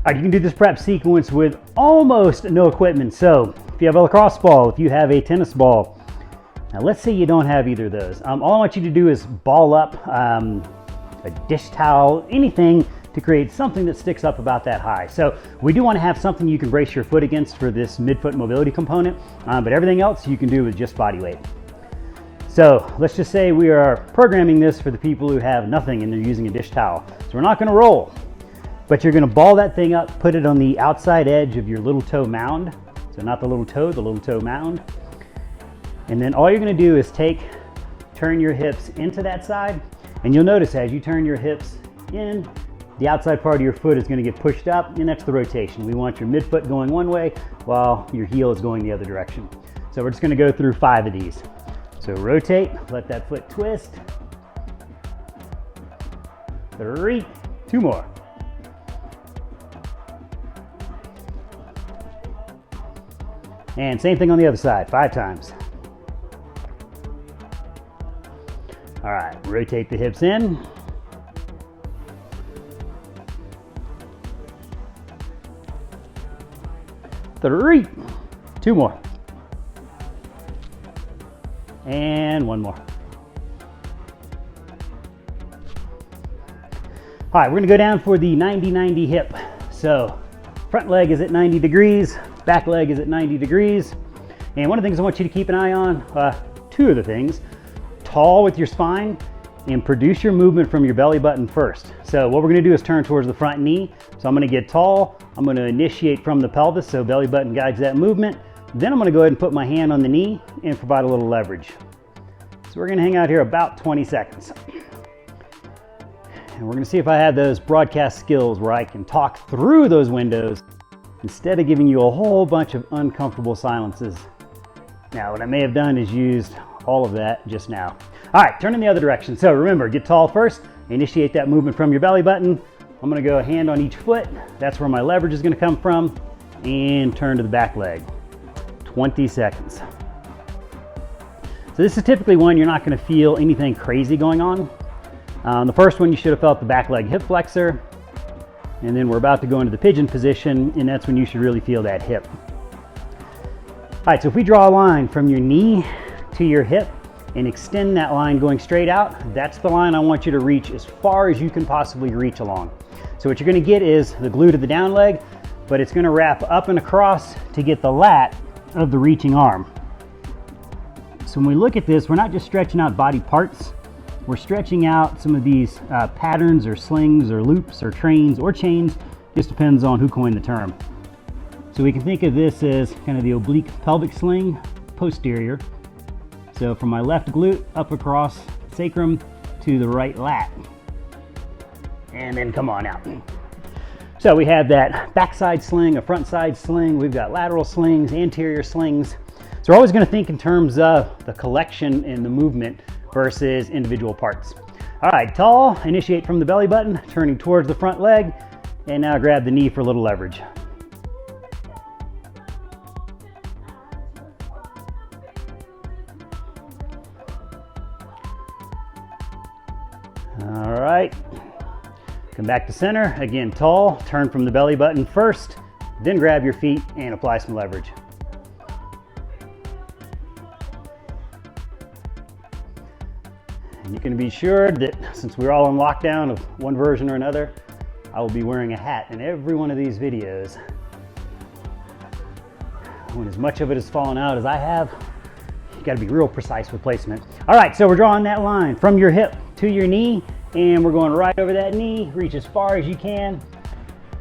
All right, you can do this prep sequence with almost no equipment. So if you have a lacrosse ball, if you have a tennis ball, now let's say you don't have either of those. All I want you to do is ball up a dish towel, anything to create something that sticks up about that high. So we do want to have something you can brace your foot against for this midfoot mobility component, but everything else you can do with just body weight. So let's just say we are programming this for the people who have nothing and they're using a dish towel. So we're not going to roll, but you're going to ball that thing up, put it on the outside edge of your little toe mound. So not the little toe mound. And then all you're going to do is turn your hips into that side. And you'll notice as you turn your hips in, the outside part of your foot is going to get pushed up, and that's the rotation. We want your midfoot going one way while your heel is going the other direction. So we're just going to go through 5 of these. So rotate, let that foot twist. 3, 2 more. And same thing on the other side, 5 times. All right, rotate the hips in. 3, 2 more. And 1 more. All right, we're gonna go down for the 90-90 hip. So front leg is at 90 degrees, back leg is at 90 degrees. And one of the things I want you to keep an eye on, 2 of the things, tall with your spine and produce your movement from your belly button first. So what we're gonna do is turn towards the front knee. So I'm gonna get tall, I'm gonna initiate from the pelvis, so belly button guides that movement. Then I'm gonna go ahead and put my hand on the knee and provide a little leverage. So we're gonna hang out here about 20 seconds. And we're gonna see if I have those broadcast skills where I can talk through those windows instead of giving you a whole bunch of uncomfortable silences. Now, what I may have done is used all of that just now. All right, turn in the other direction. So remember, get tall first, initiate that movement from your belly button. I'm gonna go a hand on each foot. That's where my leverage is gonna come from, and turn to the back leg. 20 seconds. So this is typically one you're not gonna feel anything crazy going on. The first one, you should have felt the back leg hip flexor, and then we're about to go into the pigeon position, and that's when you should really feel that hip. All right, so if we draw a line from your knee to your hip and extend that line going straight out, that's the line I want you to reach as far as you can possibly reach along. So what you're gonna get is the glute of the down leg, but it's gonna wrap up and across to get the lat of the reaching arm. So when we look at this, we're not just stretching out body parts, we're stretching out some of these patterns or slings or loops or trains or chains, just depends on who coined the term. So we can think of this as kind of the oblique pelvic sling posterior. So from my left glute up across sacrum to the right lat. And then come on out. So we have that backside sling, a front side sling, we've got lateral slings, anterior slings. So we're always gonna think in terms of the collection and the movement versus individual parts. All right, tall, initiate from the belly button, turning towards the front leg, and now grab the knee for a little leverage. All right, come back to center. Again, tall, turn from the belly button first, then grab your feet and apply some leverage. And you can be sure that since we're all in lockdown of one version or another, I will be wearing a hat in every one of these videos. When as much of it has fallen out as I have, you gotta be real precise with placement. All right, so we're drawing that line from your hip to your knee, and we're going right over that knee, reach as far as you can.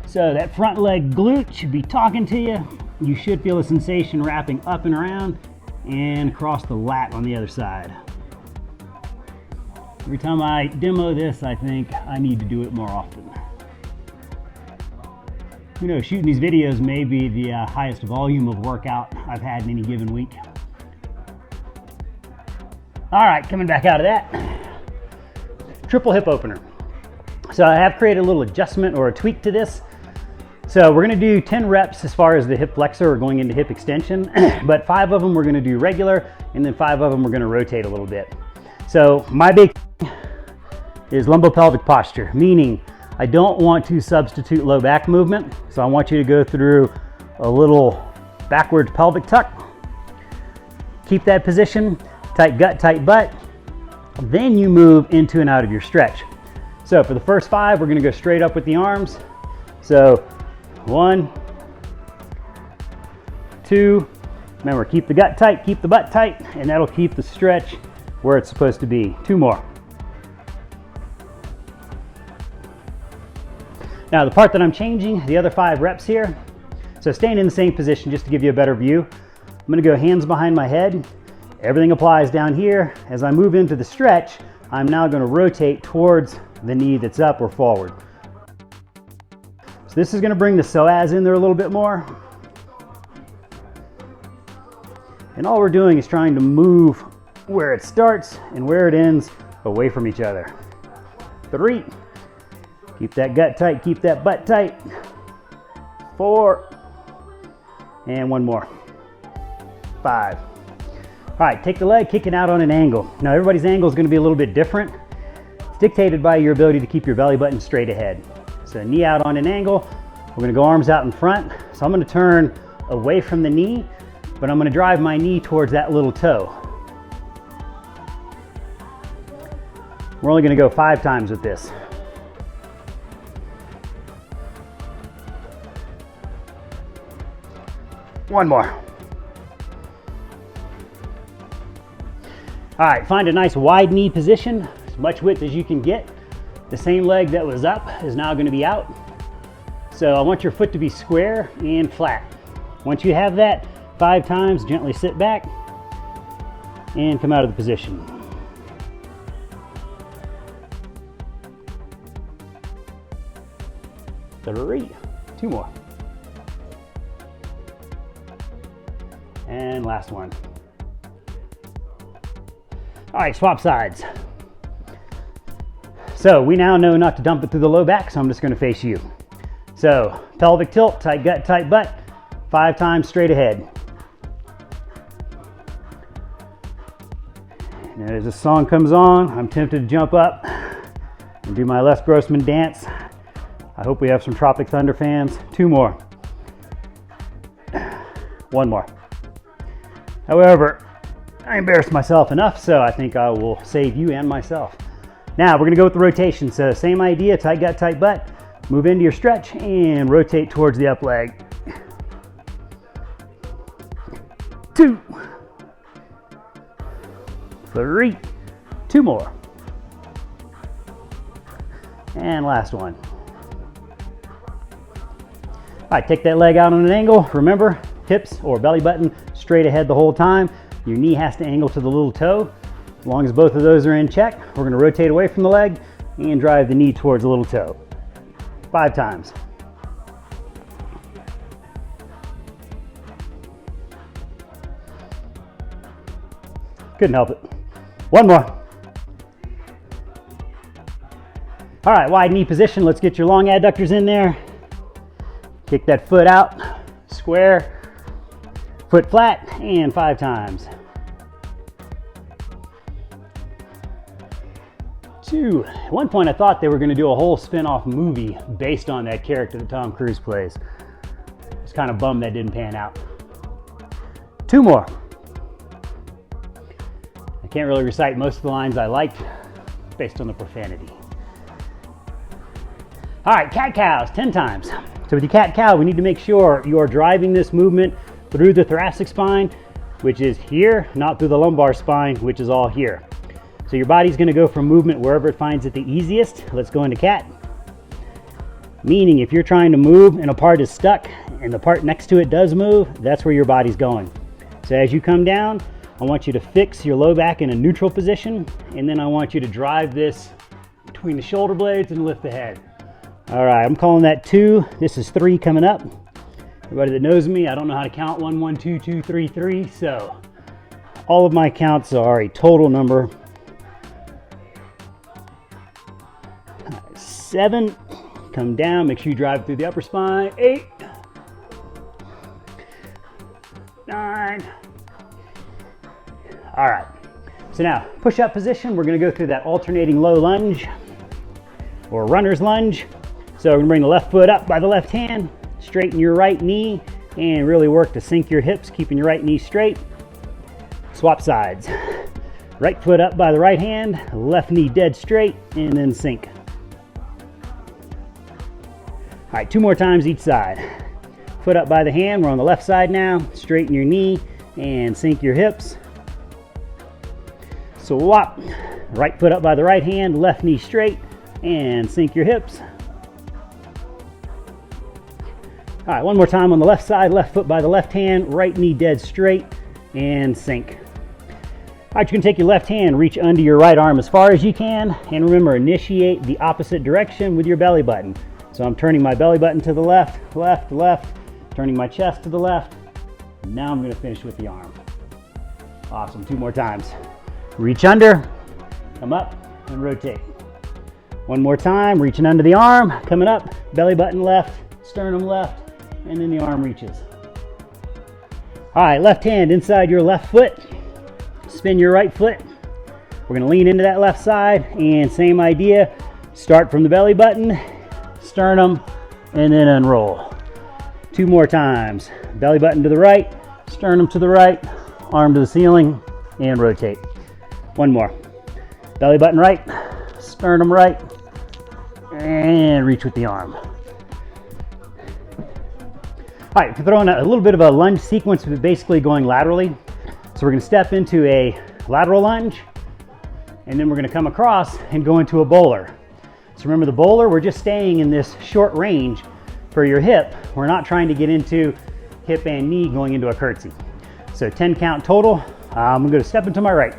So that front leg glute should be talking to you. You should feel a sensation wrapping up and around and across the lat on the other side. Every time I demo this, I think I need to do it more often. You know, shooting these videos may be the highest volume of workout I've had in any given week. All right, coming back out of that. Triple hip opener. So I have created a little adjustment or a tweak to this. So we're gonna do 10 reps as far as the hip flexor or going into hip extension, but 5 of them we're gonna do regular, and then 5 of them we're gonna rotate a little bit. So my big thing is lumbopelvic posture, meaning I don't want to substitute low back movement, so I want you to go through a little backward pelvic tuck. Keep that position, tight gut, tight butt. Then you move into and out of your stretch. So for the first 5, we're gonna go straight up with the arms. So 1, 2, remember, keep the gut tight, keep the butt tight, and that'll keep the stretch where it's supposed to be. 2 more. Now the part that I'm changing, the other 5 reps here, so staying in the same position just to give you a better view. I'm gonna go hands behind my head. Everything applies down here. As I move into the stretch, I'm now gonna rotate towards the knee that's up or forward. So this is gonna bring the psoas in there a little bit more. And all we're doing is trying to move where it starts and where it ends away from each other. 3. Keep that gut tight, keep that butt tight. 4. And 1 more. 5. All right, take the leg, kick it out on an angle. Now everybody's angle is gonna be a little bit different. It's dictated by your ability to keep your belly button straight ahead. So knee out on an angle. We're gonna go arms out in front. So I'm gonna turn away from the knee, but I'm gonna drive my knee towards that little toe. We're only gonna go 5 times with this. One more. All right, find a nice wide knee position, as much width as you can get. The same leg that was up is now gonna be out. So I want your foot to be square and flat. Once you have that 5 times, gently sit back and come out of the position. Three, 2 more. And last one. All right, swap sides. So we now know not to dump it through the low back, so I'm just gonna face you. So pelvic tilt, tight gut, tight butt, 5 times straight ahead. And as the song comes on, I'm tempted to jump up and do my Les Grossman dance. I hope we have some Tropic Thunder fans. 2 more. 1 more. However, I embarrassed myself enough, so I think I will save you and myself. Now we're gonna go with the rotation. So same idea, tight gut, tight butt. Move into your stretch and rotate towards the up leg. 2, 3, 2 more. And last one. All right, take that leg out on an angle. Remember, hips or belly button straight ahead the whole time. Your knee has to angle to the little toe. As long as both of those are in check, we're gonna rotate away from the leg and drive the knee towards the little toe. 5 times. Couldn't help it. 1 more. All right, wide knee position. Let's get your long adductors in there. Kick that foot out, square, foot flat, and 5 times. 2. At one point I thought they were gonna do a whole spin-off movie based on that character that Tom Cruise plays. I was kind of bummed that didn't pan out. 2 more. I can't really recite most of the lines I liked based on the profanity. All right, cat cows, 10 times. So with your cat cow, we need to make sure you are driving this movement through the thoracic spine, which is here, not through the lumbar spine, which is all here. So your body's gonna go from movement wherever it finds it the easiest. Let's go into cat. Meaning if you're trying to move and a part is stuck and the part next to it does move, that's where your body's going. So as you come down, I want you to fix your low back in a neutral position, and then I want you to drive this between the shoulder blades and lift the head. All right, I'm calling that 2. This is 3 coming up. Everybody that knows me, I don't know how to count 1, 1, 2, 2, 3, 3. So all of my counts are a total number. 7, come down, make sure you drive through the upper spine. 8, 9. All right, so now push-up position. We're gonna go through that alternating low lunge or runner's lunge. So we're gonna bring the left foot up by the left hand, straighten your right knee, and really work to sink your hips, keeping your right knee straight. Swap sides. Right foot up by the right hand, left knee dead straight, and then sink. All right, 2 more times each side. Foot up by the hand, we're on the left side now. Straighten your knee and sink your hips. Swap. Right foot up by the right hand, left knee straight, and sink your hips. All right, one more time on the left side, left foot by the left hand, right knee dead straight, and sink. All right, you can take your left hand, reach under your right arm as far as you can, and remember, initiate the opposite direction with your belly button. So I'm turning my belly button to the left, left, left, turning my chest to the left. Now I'm gonna finish with the arm. Awesome, 2 more times. Reach under, come up, and rotate. One more time, reaching under the arm, coming up, belly button left, sternum left, and then the arm reaches. All right, left hand inside your left foot, spin your right foot. We're gonna lean into that left side, and same idea, start from the belly button, sternum, and then unroll. 2 more times, belly button to the right, sternum to the right, arm to the ceiling, and rotate. One more, belly button right, sternum right, and reach with the arm. All right, we're throwing a little bit of a lunge sequence, but basically going laterally. So we're gonna step into a lateral lunge, and then we're gonna come across and go into a bowler. So remember the bowler, we're just staying in this short range for your hip. We're not trying to get into hip and knee going into a curtsy. So 10 count total. I'm gonna step into my right.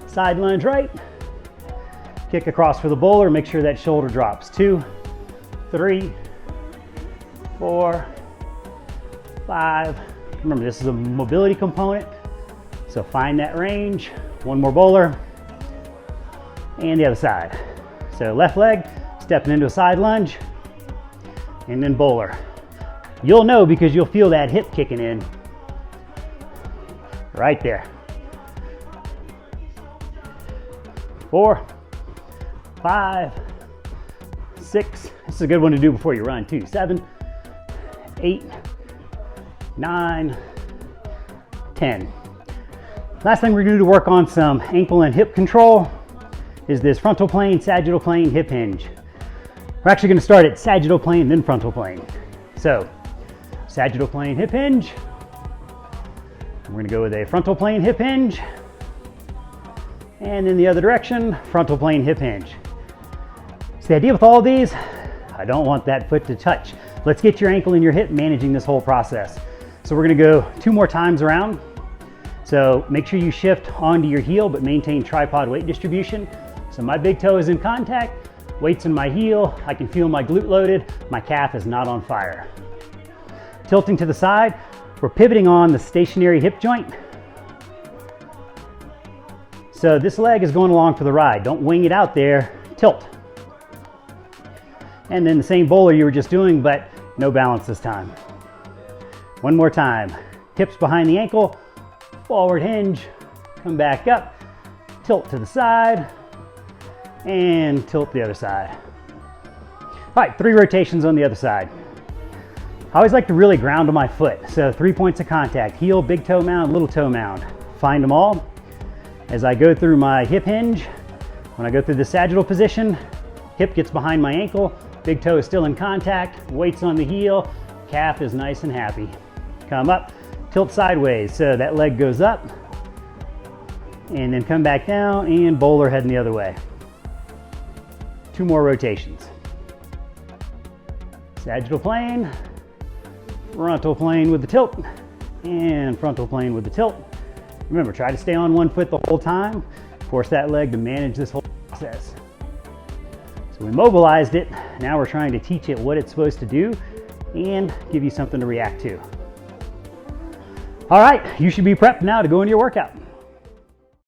Side lunge right, kick across for the bowler, make sure that shoulder drops. 2, 3, 4, 5. Remember, this is a mobility component, so find that range. One more bowler, and the other side. So left leg, stepping into a side lunge, and then bowler. You'll know because you'll feel that hip kicking in right there. 4, 5, 6. This is a good one to do before you run too. 7, 8, 9, 10. Last thing we're going to do to work on some ankle and hip control is this frontal plane, sagittal plane, hip hinge. We're actually going to start at sagittal plane, then frontal plane. So, sagittal plane, hip hinge. We're going to go with a frontal plane, hip hinge. And in the other direction, frontal plane, hip hinge. So the idea with all of these, I don't want that foot to touch. Let's get your ankle and your hip managing this whole process. So we're going to go 2 more times around. So make sure you shift onto your heel, but maintain tripod weight distribution. So my big toe is in contact, weight's in my heel, I can feel my glute loaded, my calf is not on fire. Tilting to the side, we're pivoting on the stationary hip joint. So this leg is going along for the ride. Don't wing it out there, tilt. And then the same bowler you were just doing, but no balance this time. One more time, hips behind the ankle, forward hinge, come back up, tilt to the side, and tilt the other side. All right, 3 rotations on the other side. I always like to really ground to my foot. So 3 points of contact, heel, big toe mound, little toe mound. Find them all. As I go through my hip hinge, when I go through the sagittal position, hip gets behind my ankle, big toe is still in contact, weight's on the heel, calf is nice and happy. Come up, tilt sideways, so that leg goes up, and then come back down and bowler heading the other way. 2 more rotations. Sagittal plane, frontal plane with the tilt, and frontal plane with the tilt. Remember, try to stay on one foot the whole time. Force that leg to manage this whole process. So we mobilized it. Now we're trying to teach it what it's supposed to do and give you something to react to. All right, you should be prepped now to go into your workout.